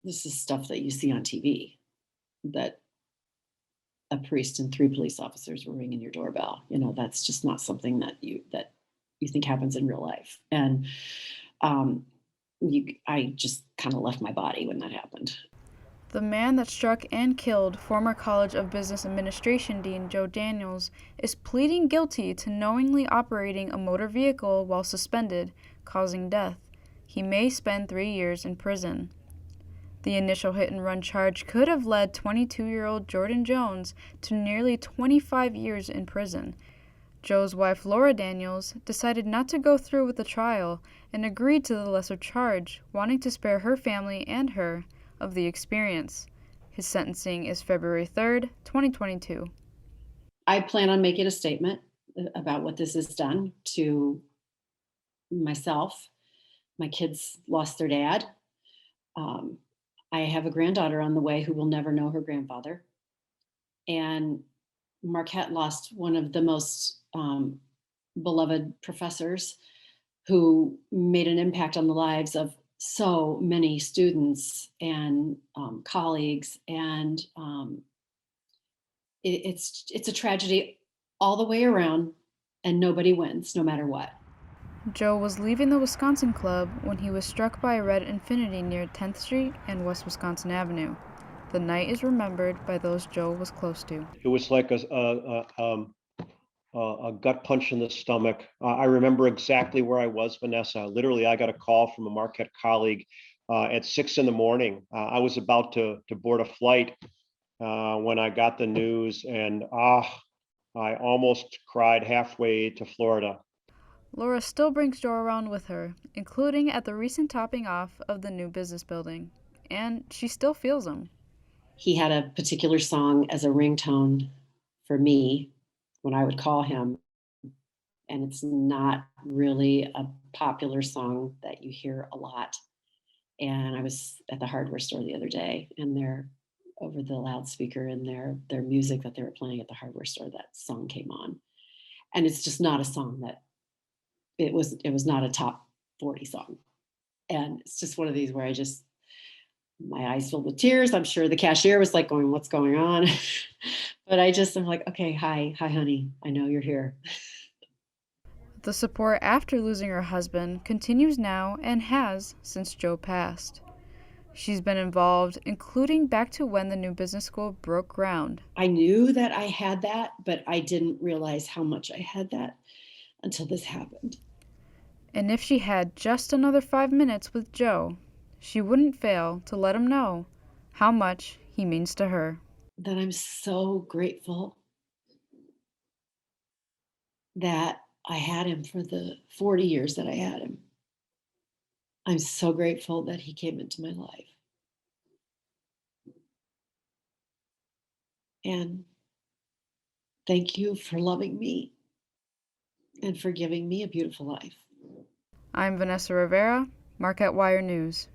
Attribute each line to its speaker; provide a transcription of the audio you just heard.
Speaker 1: This is stuff that you see on TV, that a priest and 3 police officers were ringing your doorbell. That's just not something that you think happens in real life. And, I just kinda left my body when that happened.
Speaker 2: The man that struck and killed former College of Business Administration Dean Joe Daniels is pleading guilty to knowingly operating a motor vehicle while suspended, causing death. He may spend 3 years in prison. The initial hit and run charge could have led 22-year-old Jordan Jones to nearly 25 years in prison. Joe's wife, Laura Daniels, decided not to go through with the trial and agreed to the lesser charge, wanting to spare her family and her of the experience. His sentencing is February 3rd, 2022.
Speaker 1: I plan on making a statement about what this has done to myself. My kids lost their dad. Um, I have a granddaughter on the way who will never know her grandfather. And Marquette lost one of the most beloved professors who made an impact on the lives of so many students and colleagues. And it's a tragedy all the way around, and nobody wins, no matter what.
Speaker 2: Joe was leaving the Wisconsin Club when he was struck by a red Infiniti near 10th Street and West Wisconsin Avenue. The night is remembered by those Joe was close to.
Speaker 3: It was like a gut punch in the stomach. I remember exactly where I was, Vanessa. Literally, I got a call from a Marquette colleague at 6 in the morning. I was about to board a flight when I got the news, and I almost cried halfway to Florida.
Speaker 2: Laura still brings Joe around with her, including at the recent topping off of the new business building. And she still feels him.
Speaker 1: He had a particular song as a ringtone for me when I would call him, and it's not really a popular song that you hear a lot. And I was at the hardware store the other day, and they're over the loudspeaker and their music that they were playing at the hardware store, that song came on. And it's just not a song that it was not a top 40 song. And it's just one of these where my eyes filled with tears. I'm sure the cashier was like going, "What's going on?" But I'm like, "Okay, hi, honey. I know you're here."
Speaker 2: The support after losing her husband continues now and has since Joe passed. She's been involved, including back to when the new business school broke ground.
Speaker 1: I knew that I had that, but I didn't realize how much I had that until this happened.
Speaker 2: And if she had just another 5 minutes with Joe, she wouldn't fail to let him know how much he means to her.
Speaker 1: That I'm so grateful that I had him for the 40 years that I had him. I'm so grateful that he came into my life. And thank you for loving me and for giving me a beautiful life.
Speaker 2: I'm Vanessa Rivera, Marquette Wire News.